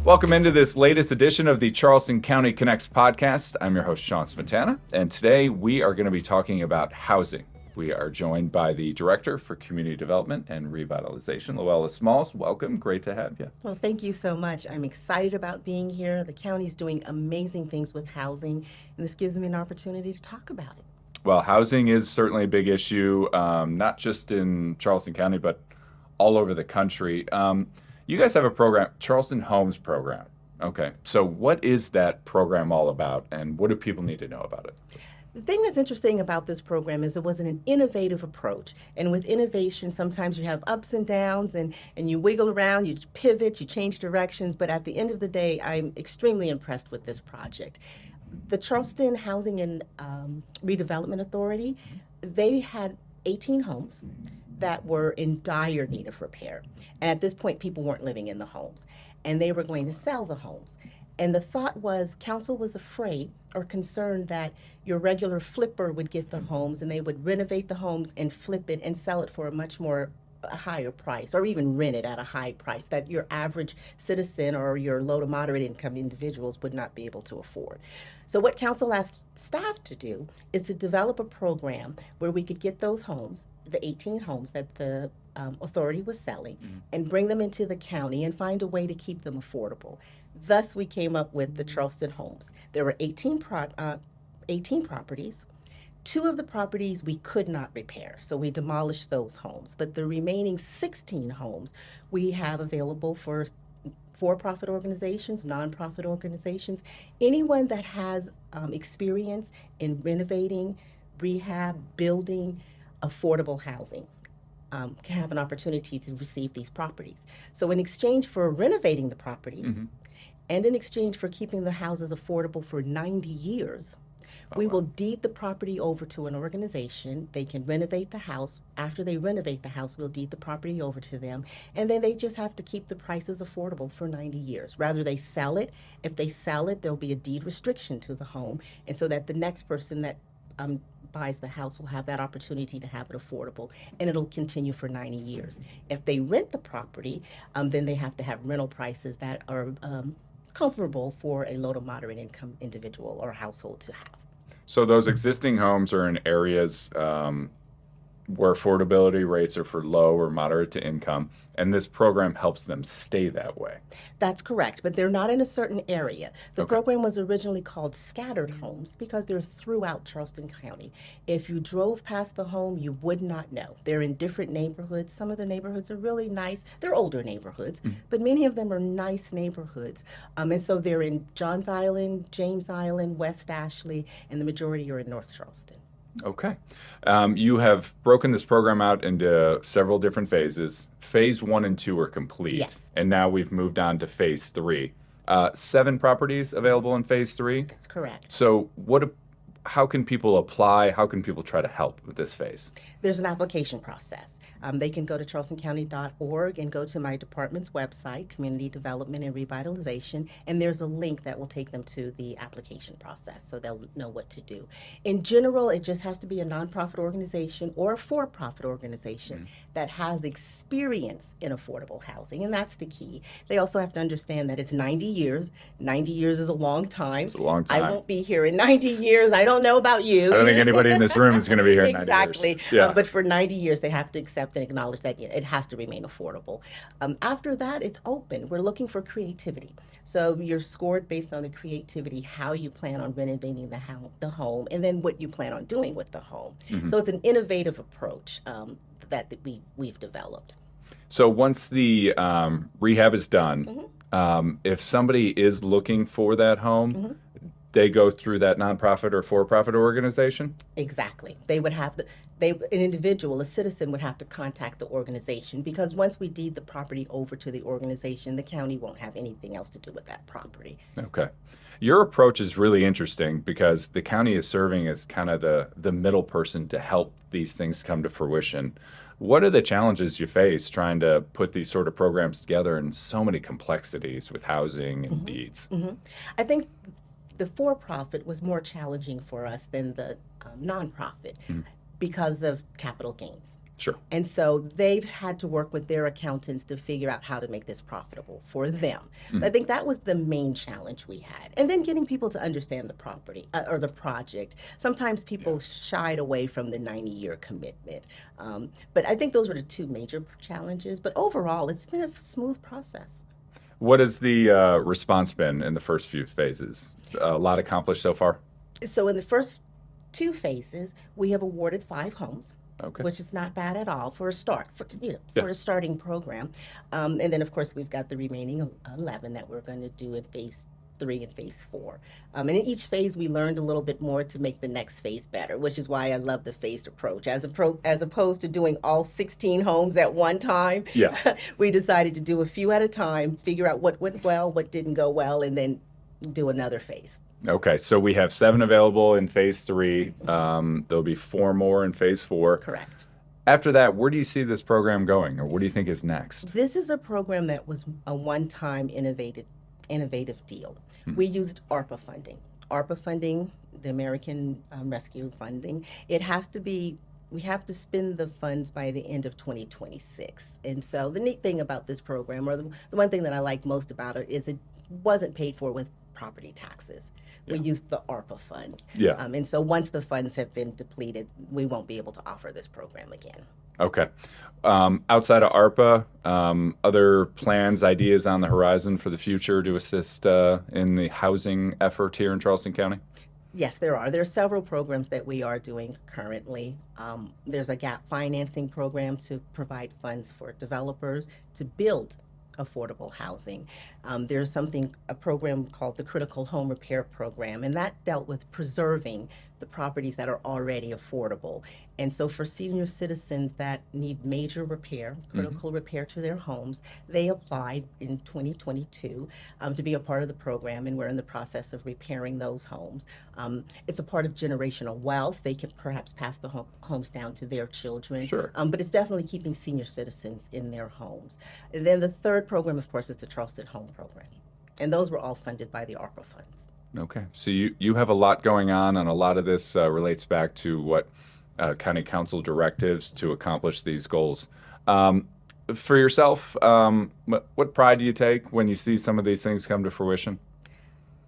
Welcome into this latest edition of the Charleston County Connects podcast. I'm your host, Sean Smetana, and today we are going to be talking about housing. We are joined by the Director for Community Development and Revitalization, LoElla Smalls. Welcome. Great to have you. Well, thank you so much. I'm excited about being here. The county's doing amazing things with housing, and this gives me an opportunity to talk about it. Well, housing is certainly a big issue, not just in Charleston County, but all over the country. You guys have a program, Charleston Homes Program. Okay, so what is that program all about, and what do people need to know about it? The thing that's interesting about this program is it was an innovative approach. And with innovation, sometimes you have ups and downs, and you wiggle around, you pivot, you change directions. But at the end of the day, I'm extremely impressed with this project. The Charleston Housing and Redevelopment Authority, they had 18 homes that were in dire need of repair. And at this point, people weren't living in the homes, and they were going to sell the homes. And the thought was, council was afraid or concerned that your regular flipper would get the homes and they would renovate the homes and flip it and sell it for a higher price, or even rent it at a high price that your average citizen or your low to moderate income individuals would not be able to afford. So what council asked staff to do is to develop a program where we could get those homes, the 18 homes that the authority was selling, and bring them into the county and find a way to keep them affordable. Thus, we came up with the Charleston Homes. There were 18 properties. 2 of the properties we could not repair, so we demolished those homes. But the remaining 16 homes we have available for for-profit organizations, nonprofit organizations, anyone that has experience in renovating, rehab, building affordable housing. Can have an opportunity to receive these properties. So in exchange for renovating the properties, and in exchange for keeping the houses affordable for 90 years, we will deed the property over to an organization. They can renovate the house. After they renovate the house, we'll deed the property over to them. And then they just have to keep the prices affordable for 90 years. Rather, they sell it. If they sell it, there'll be a deed restriction to the home. And so that the next person that buys the house will have that opportunity to have it affordable, and it'll continue for 90 years. If they rent the property, then they have to have rental prices that are comfortable for a low to moderate income individual or household to have. So those existing homes are in areas where affordability rates are for low or moderate to income, and this program helps them stay that way. That's correct, but they're not in a certain area. The program was originally called Scattered Homes because they're throughout Charleston County. If you drove past the home, you would not know. They're in different neighborhoods. Some of the neighborhoods are really nice. They're older neighborhoods, but many of them are nice neighborhoods. And so they're in Johns Island, James Island, West Ashley, and the majority are in North Charleston. Okay. You have broken this program out into several different phases. Phase 1 and 2 are complete. Yes. And now we've moved on to phase 3. 7 properties available in phase 3. That's correct. So how can people apply? How can people try to help with this phase? There's an application process. They can go to charlestoncounty.org and go to my department's website, Community Development and Revitalization, and there's a link that will take them to the application process, so they'll know what to do. In general, it just has to be a nonprofit organization or a for-profit organization that has experience in affordable housing, and that's the key. They also have to understand that it's 90 years. 90 years is a long time. It's a long time. I won't be here in 90 years. I don't know about you. I don't think anybody in this room is going to be here in 90 years. Exactly. Yeah. But for 90 years, they have to accept and acknowledge that it has to remain affordable. After that, it's open. We're looking for creativity. So you're scored based on the creativity, how you plan on renovating the home, and then what you plan on doing with the home. So it's an innovative approach that we've developed. So once the rehab is done, if somebody is looking for that home, they go through that nonprofit or for-profit organization? Exactly. They would have an individual, a citizen would have to contact the organization, because once we deed the property over to the organization, the county won't have anything else to do with that property. Okay. Your approach is really interesting because the county is serving as kind of the middle person to help these things come to fruition. What are the challenges you face trying to put these sort of programs together and so many complexities with housing and deeds? I think the for-profit was more challenging for us than the nonprofit because of capital gains. Sure. And so they've had to work with their accountants to figure out how to make this profitable for them. So I Mhm. think that was the main challenge we had. And then getting people to understand the property or the project. Sometimes Yeah. people shied away from the 90-year commitment. But I think those were the two major challenges. But overall, it's been a smooth process. What has the response been in the first few phases? A lot accomplished so far? So in the first two phases, we have awarded 5 homes, Okay. which is not bad at all for a start, Yeah. for a starting program. And then, of course, we've got the remaining 11 that we're going to do in phase 3 and phase 4. And in each phase, we learned a little bit more to make the next phase better, which is why I love the phased approach. As opposed to doing all 16 homes at one time, Yeah. we decided to do a few at a time, figure out what went well, what didn't go well, and then do another phase. Okay. So we have 7 available in phase 3. There'll be 4 more in phase 4. Correct. After that, where do you see this program going, or what do you think is next? This is a program that was a one-time innovative deal. We used ARPA funding. ARPA funding, the American Rescue funding, it has to be we have to spend the funds by the end of 2026. And so the neat thing about this program, or the one thing that I like most about it, is it wasn't paid for with property taxes. We Yeah. used the ARPA funds. Yeah. And so once the funds have been depleted, we won't be able to offer this program again. Okay. Outside of ARPA, other plans, ideas on the horizon for the future to assist in the housing effort here in Charleston County? Yes, there are. There are several programs that we are doing currently. There's a gap financing program to provide funds for developers to build affordable housing. A program called the Critical Home Repair Program, and that dealt with preserving the properties that are already affordable. And so for senior citizens that need major repair, critical repair to their homes, they applied in 2022 to be a part of the program, and we're in the process of repairing those homes. It's a part of generational wealth. They can perhaps pass the homes down to their children, Sure. but it's definitely keeping senior citizens in their homes. And then the third program, of course, is the Charleston Home Program, and those were all funded by the ARPA funds. Okay. So you have a lot going on, and a lot of this relates back to what county council directives to accomplish these goals. For yourself, what pride do you take when you see some of these things come to fruition?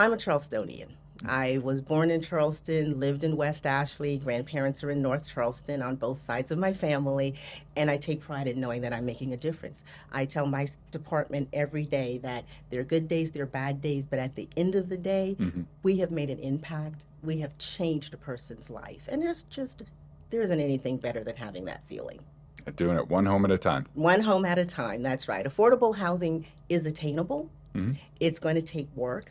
I'm a Charlestonian. I was born in Charleston, lived in West Ashley. Grandparents are in North Charleston on both sides of my family, and I take pride in knowing that I'm making a difference. I tell my department every day that there are good days, there are bad days, but at the end of the day, we have made an impact. We have changed a person's life, and there isn't anything better than having that feeling. Doing it one home at a time. One home at a time, that's right. Affordable housing is attainable. It's going to take work.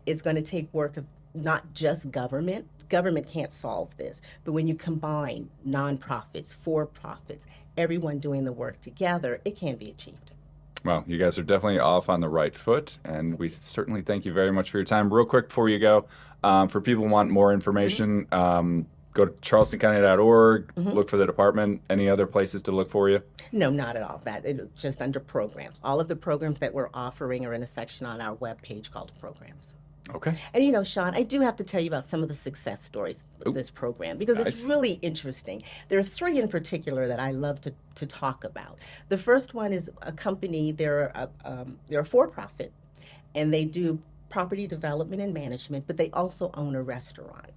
It's going to take work of not just government. Government can't solve this, but when you combine nonprofits, for-profits, everyone doing the work together, it can be achieved. Well, you guys are definitely off on the right foot, and we certainly thank you very much for your time. Real quick before you go, for people who want more information, go to charlestoncounty.org, look for the department. Any other places to look for you? No, not at all. Just under programs. All of the programs that we're offering are in a section on our webpage called programs. Okay. And Sean, I do have to tell you about some of the success stories of this program because it's Nice. really interesting. There are 3 in particular that I love to talk about. The first one is a company, they're a for-profit, and they do property development and management, but they also own a restaurant.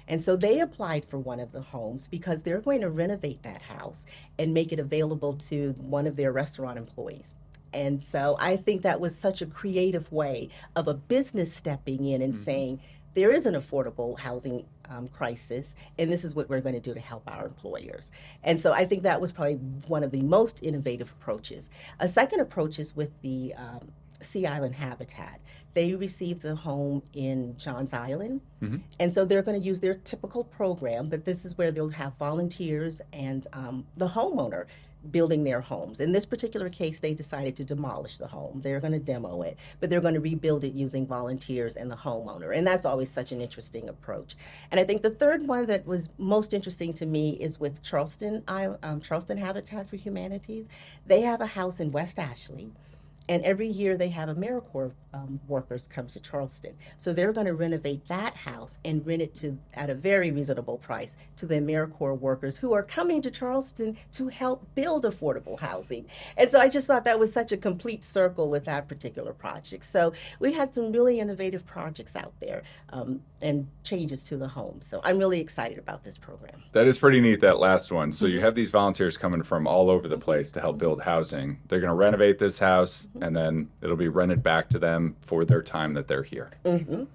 And so they applied for one of the homes because they're going to renovate that house and make it available to one of their restaurant employees. And so I think that was such a creative way of a business stepping in and saying, there is an affordable housing crisis, and this is what we're going to do to help our employers. And so I think that was probably one of the most innovative approaches. A second approach is with the Sea Island Habitat. They received the home in Johns Island, and so they're going to use their typical program, but this is where they'll have volunteers and the homeowner building their homes. In this particular case, they decided to demolish the home. They're going to demo it, but they're going to rebuild it using volunteers and the homeowner. And that's always such an interesting approach. And I think the third one that was most interesting to me is with Charleston Habitat for Humanities. They have a house in West Ashley, And every year they have AmeriCorps workers come to Charleston. So they're going to renovate that house and rent it to at a very reasonable price to the AmeriCorps workers who are coming to Charleston to help build affordable housing. And so I just thought that was such a complete circle with that particular project. So we had some really innovative projects out there and changes to the home. So I'm really excited about this program. That is pretty neat, that last one. So you have these volunteers coming from all over the place to help build housing. They're going to renovate this house, and then it'll be rented back to them for their time that they're here. And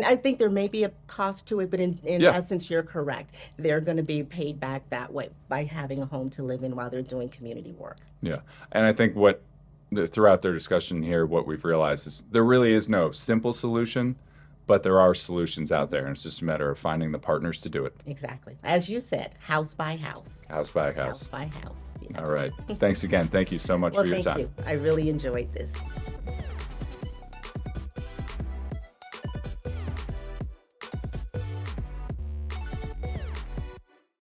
I think there may be a cost to it, but in Yeah. essence, you're correct. They're going to be paid back that way by having a home to live in while they're doing community work. Yeah. And I think throughout their discussion here, what we've realized is there really is no simple solution, but there are solutions out there, and it's just a matter of finding the partners to do it. Exactly. As you said, house by house. House by House house. by house. Yes. All right. Thanks again. Thank you so much Well, for your thank time. you. I really enjoyed this.